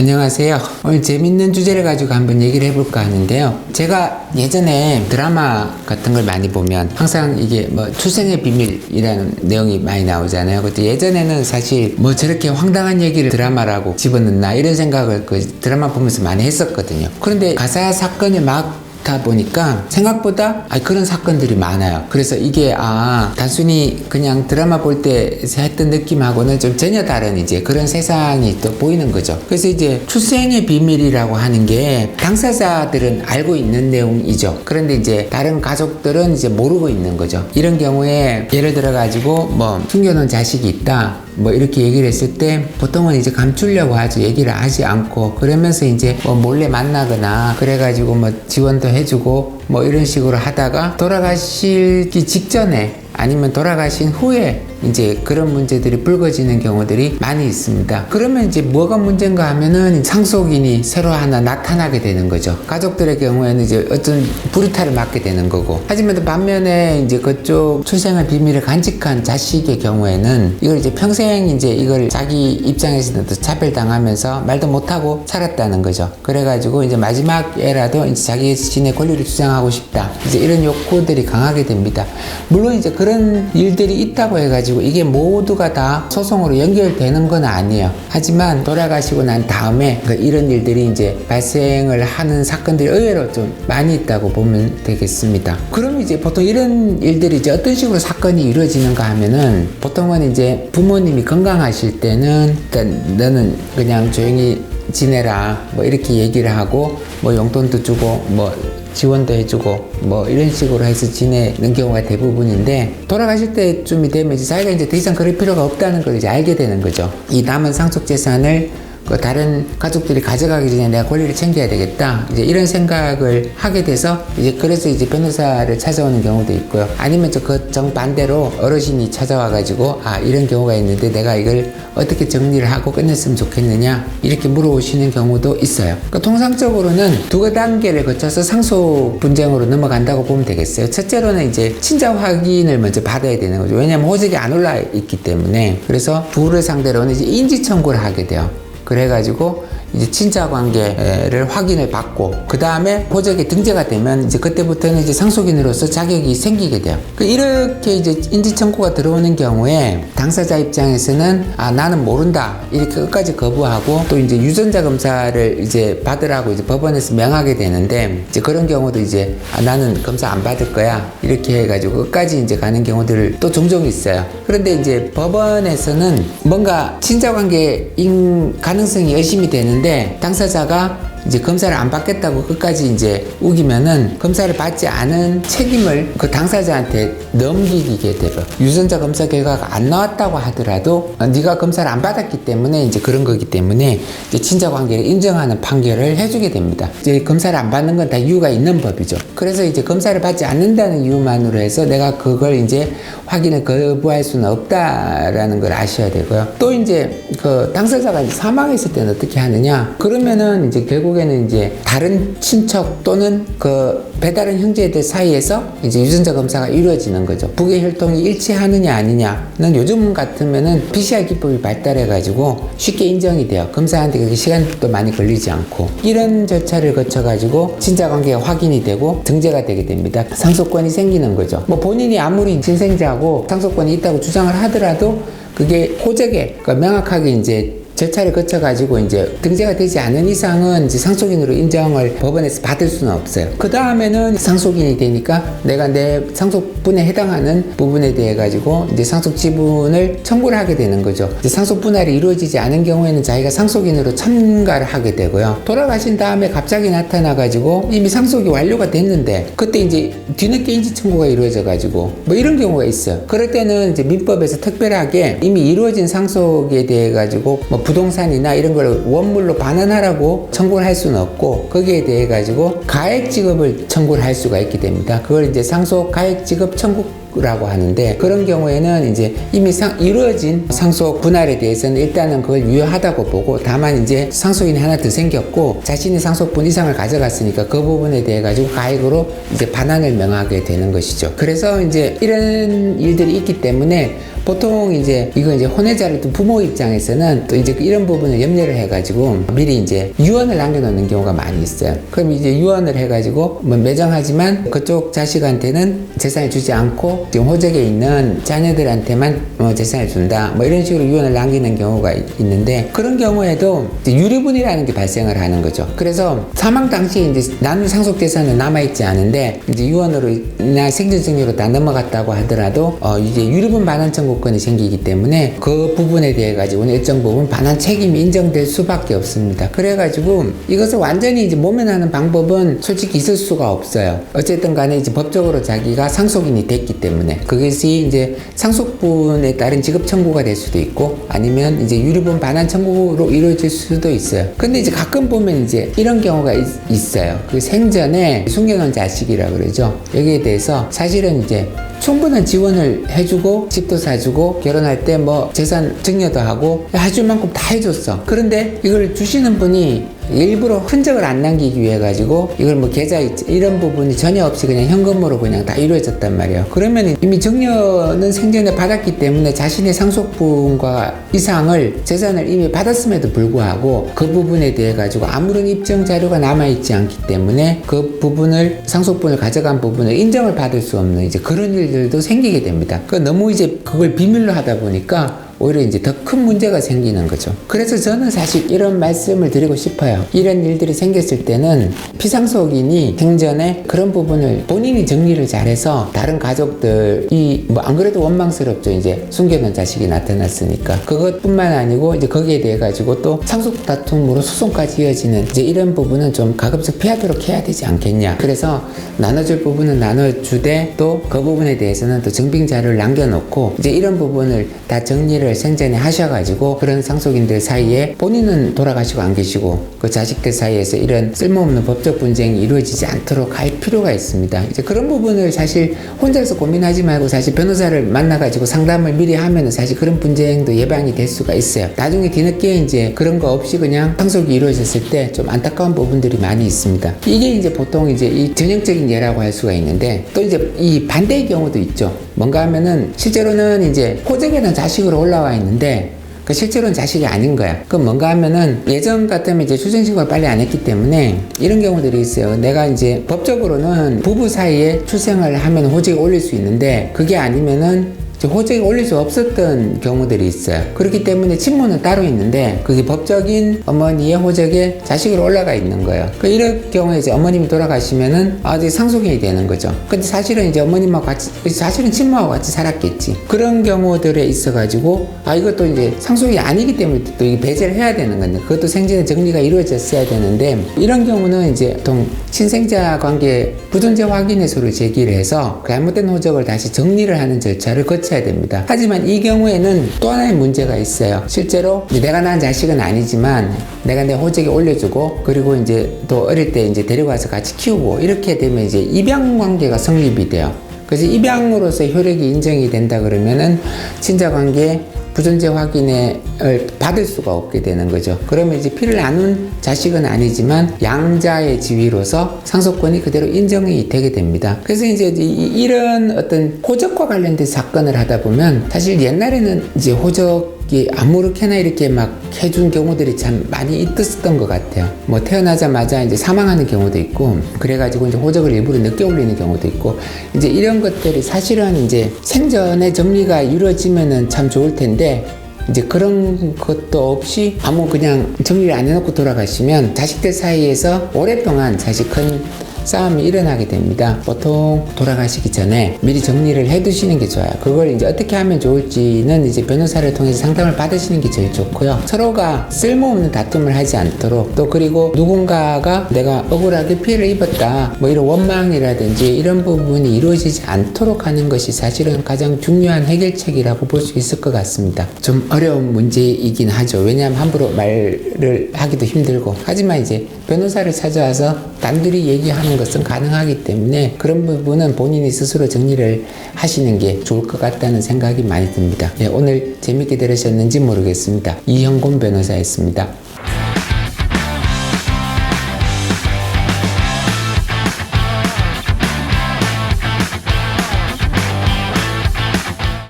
안녕하세요. 오늘 재밌는 주제를 가지고 한번 얘기를 해볼까 하는데요. 제가 예전에 드라마 같은 걸 많이 보면 항상 이게 뭐 출생의 비밀이라는 내용이 많이 나오잖아요. 그때 예전에는 사실 뭐 저렇게 황당한 얘기를 드라마라고 집어넣나 이런 생각을 그 드라마 보면서 많이 했었거든요. 그런데 가사 사건을 막 다 보니까 생각보다 그런 사건들이 많아요. 그래서 이게 단순히 그냥 드라마 볼 때 했던 느낌하고는 좀 전혀 다른 이제 그런 세상이 또 보이는 거죠. 그래서 이제 출생의 비밀이라고 하는 게 당사자들은 알고 있는 내용이죠. 그런데 이제 다른 가족들은 이제 모르고 있는 거죠. 이런 경우에 예를 들어 가지고 뭐 숨겨놓은 자식이 있다 뭐 이렇게 얘기를 했을 때 보통은 이제 감추려고 하죠. 얘기를 하지 않고 그러면서 이제 뭐 몰래 만나거나 그래가지고 뭐 지원도 해주고 뭐 이런 식으로 하다가 돌아가시기 직전에 아니면 돌아가신 후에 이제 그런 문제들이 불거지는 경우들이 많이 있습니다. 그러면 이제 뭐가 문제인가 하면은 상속인이 새로 하나 나타나게 되는 거죠. 가족들의 경우에는 이제 어떤 불이탈을 맞게 되는 거고. 하지만 또 반면에 이제 그쪽 출생의 비밀을 간직한 자식의 경우에는 이걸 이제 평생 이제 이걸 자기 입장에서는 또 차별당하면서 말도 못하고 살았다는 거죠. 그래가지고 이제 마지막에라도 이제 자기 자신의 권리를 주장하고 싶다. 이제 이런 욕구들이 강하게 됩니다. 물론 이제 그런 일들이 있다고 해가지고 이게 모두가 다 소송으로 연결되는 건 아니에요. 하지만 돌아가시고 난 다음에 이런 일들이 이제 발생을 하는 사건들이 의외로 좀 많이 있다고 보면 되겠습니다. 그럼 이제 보통 이런 일들이 이제 어떤 식으로 사건이 이루어지는가 하면은 보통은 이제 부모님이 건강하실 때는 일단 너는 그냥 조용히 지내라 뭐 이렇게 얘기를 하고 뭐 용돈도 주고 뭐 지원도 해주고 뭐 이런 식으로 해서 지내는 경우가 대부분인데 돌아가실 때쯤이 되면 이제 자기가 이제 더 이상 그럴 필요가 없다는 걸 이제 알게 되는 거죠. 이 남은 상속 재산을 다른 가족들이 가져가기 전에 내가 권리를 챙겨야 되겠다. 이제 이런 생각을 하게 돼서 이제 그래서 이제 변호사를 찾아오는 경우도 있고요. 아니면 그 정반대로 어르신이 찾아와가지고 이런 경우가 있는데 내가 이걸 어떻게 정리를 하고 끝냈으면 좋겠느냐 이렇게 물어오시는 경우도 있어요. 그러니까 통상적으로는 두 단계를 거쳐서 상속 분쟁으로 넘어간다고 보면 되겠어요. 첫째로는 이제 친자 확인을 먼저 받아야 되는 거죠. 왜냐하면 호적이 안 올라 있기 때문에. 그래서 부를 상대로는 이제 인지 청구를 하게 돼요. 그래가지고 이제 친자 관계를 확인을 받고 그 다음에 호적에 등재가 되면 이제 그때부터는 이제 상속인으로서 자격이 생기게 돼요. 이렇게 이제 인지 청구가 들어오는 경우에 당사자 입장에서는 나는 모른다 이렇게 끝까지 거부하고 또 이제 유전자 검사를 이제 받으라고 이제 법원에서 명하게 되는데 이제 그런 경우도 이제 나는 검사 안 받을 거야 이렇게 해가지고 끝까지 이제 가는 경우들 또 종종 있어요. 그런데 이제 법원에서는 뭔가 친자 관계인 가능성이 의심이 되는 당사자가 이제 검사를 안 받겠다고 끝까지 이제 우기면은 검사를 받지 않은 책임을 그 당사자한테 넘기게 되고 유전자 검사 결과가 안 나왔다고 하더라도 네가 검사를 안 받았기 때문에 이제 그런 거기 때문에 이제 친자 관계를 인정하는 판결을 해주게 됩니다. 이제 검사를 안 받는 건 다 이유가 있는 법이죠. 그래서 이제 검사를 받지 않는다는 이유만으로 해서 내가 그걸 이제 확인을 거부할 수는 없다라는 걸 아셔야 되고요. 또 이제 그 당사자가 이제 사망했을 때는 어떻게 하느냐? 그러면은 이제 결국에는 이제 다른 친척 또는 그 배다른 형제들 사이에서 이제 유전자 검사가 이루어지는 거죠. 부계 혈통이 일치하느냐 아니냐는 요즘 같으면은 PCR 기법이 발달해가지고 쉽게 인정이 돼요. 검사하는데 그게 시간도 많이 걸리지 않고 이런 절차를 거쳐가지고 친자 관계가 확인이 되고 등재가 되게 됩니다. 상속권이 생기는 거죠. 뭐 본인이 아무리 친생자고 상속권이 있다고 주장을 하더라도 그게 호적에 그러니까 명확하게 이제 절차를 거쳐가지고 이제 등재가 되지 않은 이상은 이제 상속인으로 인정을 법원에서 받을 수는 없어요. 그 다음에는 상속인이 되니까 내가 내 상속분에 해당하는 부분에 대해 가지고 이제 상속 지분을 청구를 하게 되는 거죠. 이제 상속 분할이 이루어지지 않은 경우에는 자기가 상속인으로 참가를 하게 되고요. 돌아가신 다음에 갑자기 나타나 가지고 이미 상속이 완료가 됐는데 그때 이제 뒤늦게 인지 청구가 이루어져 가지고 뭐 이런 경우가 있어요. 그럴 때는 이제 민법에서 특별하게 이미 이루어진 상속에 대해 가지고 뭐 부동산이나 이런 걸 원물로 반환하라고 청구를 할 수는 없고 거기에 대해 가지고 가액 지급을 청구를 할 수가 있게 됩니다. 그걸 이제 상속 가액 지급 청구 상속이라고 하는데, 그런 경우에는 이제 이미 이루어진 상속 분할에 대해서는 일단은 그걸 유효하다고 보고, 다만 이제 상속인이 하나 더 생겼고 자신이 상속분 이상을 가져갔으니까 그 부분에 대해 가지고 가액으로 이제 반환을 명하게 되는 것이죠. 그래서 이제 이런 일들이 있기 때문에 보통 이제 이거 이제 혼외자를 둔 부모 입장에서는 또 이제 이런 부분을 염려를 해가지고 미리 이제 유언을 남겨놓는 경우가 많이 있어요. 그럼 이제 유언을 해가지고 뭐 매정하지만 그쪽 자식한테는 재산을 주지 않고 지금 호적에 있는 자녀들한테만 재산을 준다, 뭐 이런 식으로 유언을 남기는 경우가 있는데, 그런 경우에도 이제 유류분이라는 게 발생을 하는 거죠. 그래서 사망 당시에 이제 나눌 상속 재산은 남아있지 않은데 이제 유언으로나 생존증여로 다 넘어갔다고 하더라도 이제 유류분 반환 청구권이 생기기 때문에 그 부분에 대해 가지고는 일정 부분 반환 책임이 인정될 수밖에 없습니다. 그래가지고 이것을 완전히 이제 모면하는 방법은 솔직히 있을 수가 없어요. 어쨌든 간에 이제 법적으로 자기가 상속인이 됐기 때문에 그것이 이제 상속분에 따른 지급 청구가 될 수도 있고 아니면 이제 유류분 반환 청구로 이루어질 수도 있어요. 근데 이제 가끔 보면 이제 이런 경우가 있어요. 그 생전에 숨겨놓은 자식이라 그러죠. 여기에 대해서 사실은 이제 충분한 지원을 해주고 집도 사주고 결혼할 때 뭐 재산 증여도 하고 해줄 만큼 다 해줬어. 그런데 이걸 주시는 분이 일부러 흔적을 안 남기기 위해 가지고 이걸 뭐 계좌 이런 부분이 전혀 없이 그냥 현금으로 그냥 다 이루어졌단 말이에요. 그러면 이미 증여는 생전에 받았기 때문에 자신의 상속분과 이상을 재산을 이미 받았음에도 불구하고 그 부분에 대해 가지고 아무런 입증 자료가 남아있지 않기 때문에 그 부분을 상속분을 가져간 부분을 인정을 받을 수 없는 이제 그런 일들도 생기게 됩니다. 너무 이제 그걸 비밀로 하다 보니까 오히려 이제 더 큰 문제가 생기는 거죠. 그래서 저는 사실 이런 말씀을 드리고 싶어요. 이런 일들이 생겼을 때는 피상속인이 생전에 그런 부분을 본인이 정리를 잘해서 다른 가족들이 뭐 안 그래도 원망스럽죠. 이제 숨겨놓은 자식이 나타났으니까. 그것뿐만 아니고 이제 거기에 대해 가지고 또 상속 다툼으로 소송까지 이어지는 이제 이런 부분은 좀 가급적 피하도록 해야 되지 않겠냐. 그래서 나눠줄 부분은 나눠주되 또 그 부분에 대해서는 또 증빙 자료를 남겨놓고 이제 이런 부분을 다 정리를 생전에 하셔가지고 그런 상속인들 사이에 본인은 돌아가시고 안 계시고 그 자식들 사이에서 이런 쓸모없는 법적 분쟁이 이루어지지 않도록 할 필요가 있습니다. 이제 그런 부분을 사실 혼자서 고민하지 말고 사실 변호사를 만나가지고 상담을 미리 하면은 사실 그런 분쟁도 예방이 될 수가 있어요. 나중에 뒤늦게 이제 그런 거 없이 그냥 상속이 이루어졌을 때 좀 안타까운 부분들이 많이 있습니다. 이게 이제 보통 이제 이 전형적인 예라고 할 수가 있는데, 또 이제 이 반대의 경우도 있죠. 뭔가 하면은 실제로는 이제 호적에는 자식으로 올라와 있는데 그 실제로는 자식이 아닌 거야. 그럼 뭔가 하면은 예전 같으면 이제 출생신고를 빨리 안 했기 때문에 이런 경우들이 있어요. 내가 이제 법적으로는 부부 사이에 출생을 하면 호적에 올릴 수 있는데 그게 아니면은 호적에 올릴 수 없었던 경우들이 있어요. 그렇기 때문에 친모는 따로 있는데 그게 법적인 어머니의 호적에 자식으로 올라가 있는 거예요. 이럴 경우에 이제 어머님이 돌아가시면은 이제 상속인이 되는 거죠. 근데 사실은 이제 어머님하고 같이, 사실은 친모하고 같이 살았겠지. 그런 경우들에 있어가지고 이것도 이제 상속이 아니기 때문에 또 이게 배제를 해야 되는 건데 그것도 생전에 정리가 이루어졌어야 되는데, 이런 경우는 이제 보통 친생자 관계 부존재 확인의 소를 제기를 해서 잘못된 호적을 다시 정리를 하는 절차를 거쳐야 됩니다. 하지만 이 경우에는 또 하나의 문제가 있어요. 실제로 내가 낳은 자식은 아니지만 내가 내 호적에 올려주고 그리고 이제 또 어릴 때 이제 데려가서 같이 키우고 이렇게 되면 이제 입양 관계가 성립이 돼요. 그래서 입양으로서 효력이 인정이 된다 그러면은 친자 관계 부존재 확인을 받을 수가 없게 되는 거죠. 그러면 이제 피를 나눈 자식은 아니지만 양자의 지위로서 상속권이 그대로 인정이 되게 됩니다. 그래서 이제 이런 어떤 호적과 관련된 사건을 하다 보면 사실 옛날에는 이제 호적이 아무렇게나 이렇게 막 해준 경우들이 참 많이 있었던 것 같아요. 뭐 태어나자마자 이제 사망하는 경우도 있고 그래가지고 이제 호적을 일부러 늦게 올리는 경우도 있고 이제 이런 것들이 사실은 이제 생전에 정리가 이루어지면은 참 좋을 텐데 이제 그런 것도 없이 아무 그냥 정리를 안 해놓고 돌아가시면 자식들 사이에서 오랫동안 사실 큰 싸움이 일어나게 됩니다. 보통 돌아가시기 전에 미리 정리를 해두시는 게 좋아요. 그걸 이제 어떻게 하면 좋을지는 이제 변호사를 통해서 상담을 받으시는 게 제일 좋고요. 서로가 쓸모없는 다툼을 하지 않도록, 또 그리고 누군가가 내가 억울하게 피해를 입었다 뭐 이런 원망이라든지 이런 부분이 이루어지지 않도록 하는 것이 사실은 가장 중요한 해결책이라고 볼 수 있을 것 같습니다. 좀 어려운 문제이긴 하죠. 왜냐하면 함부로 말을 하기도 힘들고, 하지만 이제 변호사를 찾아와서 단둘이 얘기하는 것은 가능하기 때문에 그런 부분은 본인이 스스로 정리를 하시는 게 좋을 것 같다는 생각이 많이 듭니다. 네, 오늘 재밌게 들으셨는지 모르겠습니다. 이형곤 변호사였습니다.